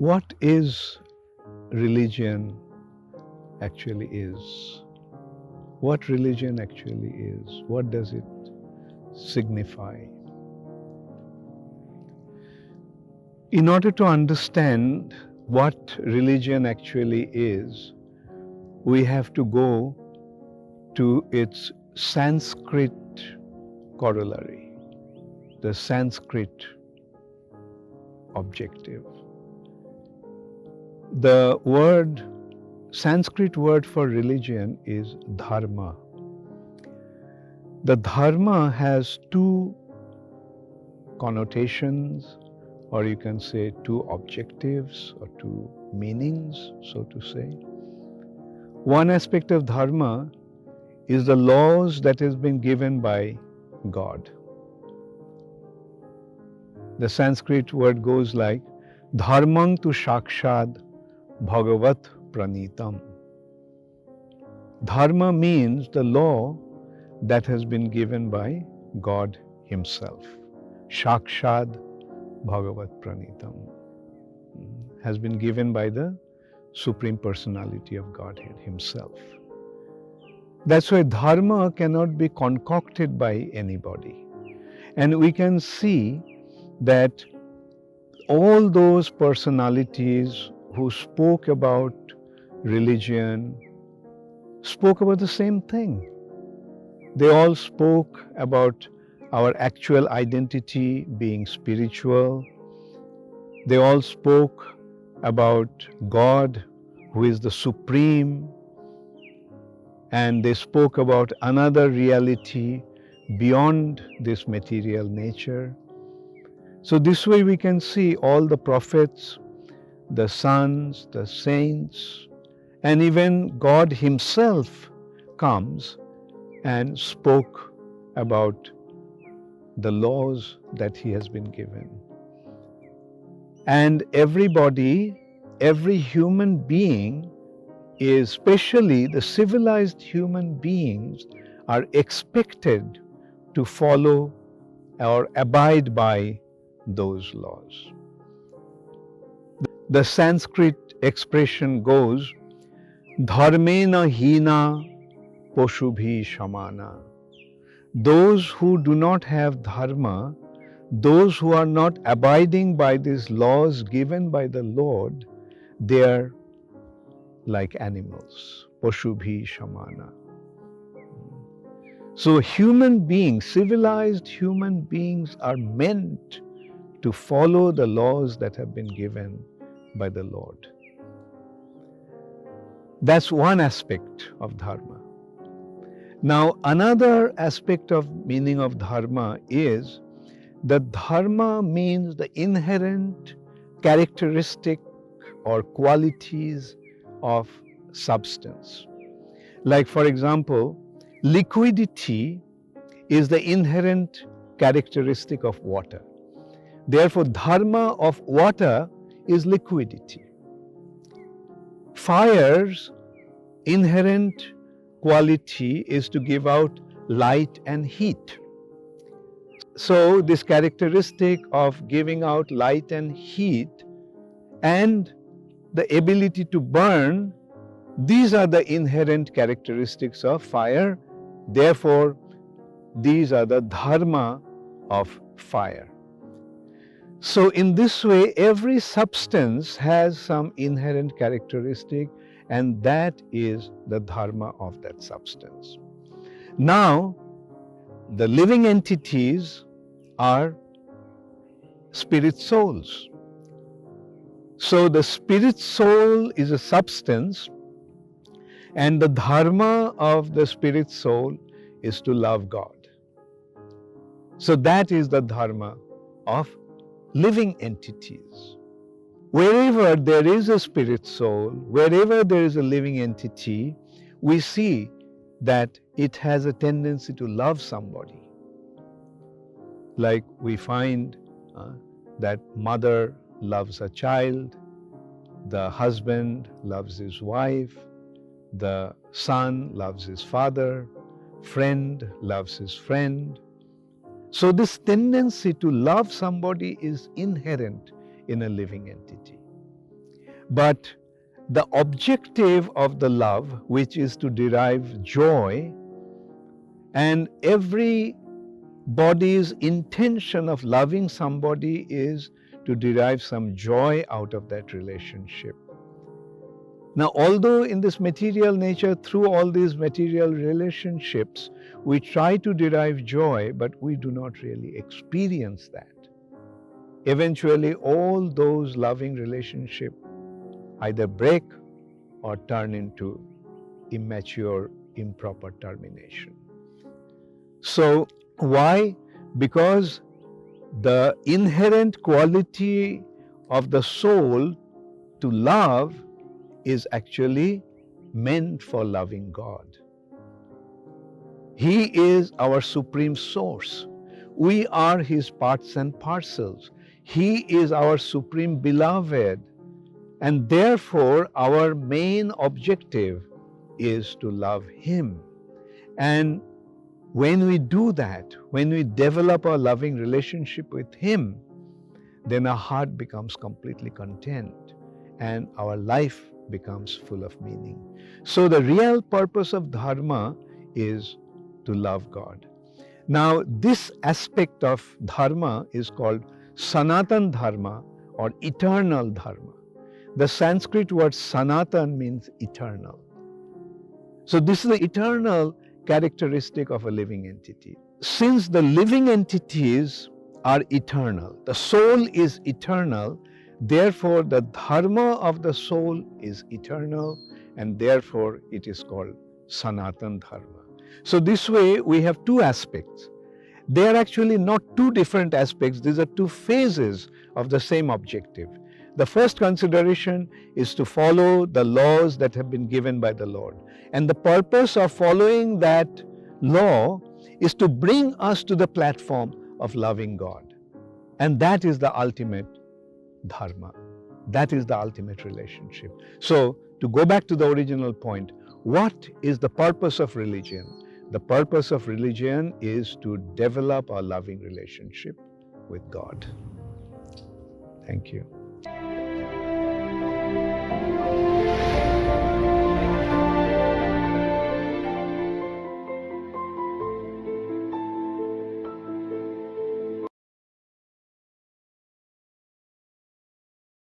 What is religion actually is? What religion actually is? What does it signify? In order to understand what religion actually is, we have to go to its Sanskrit corollary, the Sanskrit objective. The Sanskrit word for religion is dharma. The dharma has two connotations, or you can say two objectives or two meanings, so to say. One aspect of dharma is the laws that has been given by God. The Sanskrit word goes like dharmang tu shakshad bhagavat pranitam. Dharma means the law that has been given by God Himself. Shakshad bhagavat pranitam has been given by the Supreme Personality of Godhead Himself. That's why dharma cannot be concocted by anybody. And we can see that all those personalities who spoke about religion spoke about the same thing. They all spoke about our actual identity being spiritual. They all spoke about God, who is the supreme, and they spoke about another reality beyond this material nature. So this way we can see all the prophets, the sons, the saints, and even God Himself comes and spoke about the laws that He has been given. And everybody, every human being, especially the civilized human beings, are expected to follow or abide by those laws. The Sanskrit expression goes, dharmena hina poshubhi shamana. Those who do not have dharma, those who are not abiding by these laws given by the Lord, they are like animals. Poshubhi shamana. So human beings, civilized human beings, are meant to follow the laws that have been given by the Lord. That's one aspect of dharma. Now, another aspect of meaning of dharma is that dharma means the inherent characteristic or qualities of substance. Like, for example, liquidity is the inherent characteristic of water. Therefore, dharma of water is liquidity. Fire's inherent quality is to give out light and heat. So this characteristic of giving out light and heat and the ability to burn, these are the inherent characteristics of fire. Therefore, these are the dharma of fire. So in this way, every substance has some inherent characteristic, and that is the dharma of that substance. Now, the living entities are spirit souls. So the spirit soul is a substance, and the dharma of the spirit soul is to love God. So that is the dharma of living entities. Wherever there is a spirit soul, wherever there is a living entity, we see that it has a tendency to love somebody. Like we find that mother loves a child, the husband loves his wife, the son loves his father, friend loves his friend. So this tendency to love somebody is inherent in a living entity. But the objective of the love, which is to derive joy, and every body's intention of loving somebody is to derive some joy out of that relationship. Now, although in this material nature, through all these material relationships, we try to derive joy, but we do not really experience that. Eventually, all those loving relationships either break or turn into immature, improper termination. So, why? Because the inherent quality of the soul to love is actually meant for loving God. He is our supreme source. We are His parts and parcels. He is our supreme beloved. And therefore, our main objective is to love Him. And when we do that, when we develop a loving relationship with Him, then our heart becomes completely content and our life becomes full of meaning. So the real purpose of dharma is to love God. Now, this aspect of dharma is called Sanatan Dharma or eternal dharma. The Sanskrit word Sanatan means eternal. So this is the eternal characteristic of a living entity. Since the living entities are eternal, the soul is eternal, therefore the dharma of the soul is eternal, and therefore it is called Sanatan Dharma. So this way we have two aspects. They are actually not two different aspects, these are two phases of the same objective. The first consideration is to follow the laws that have been given by the Lord. And the purpose of following that law is to bring us to the platform of loving God. And that is the ultimate dharma. That is the ultimate relationship. So, to go back to the original point, what is the purpose of religion? The purpose of religion is to develop a loving relationship with God. Thank you.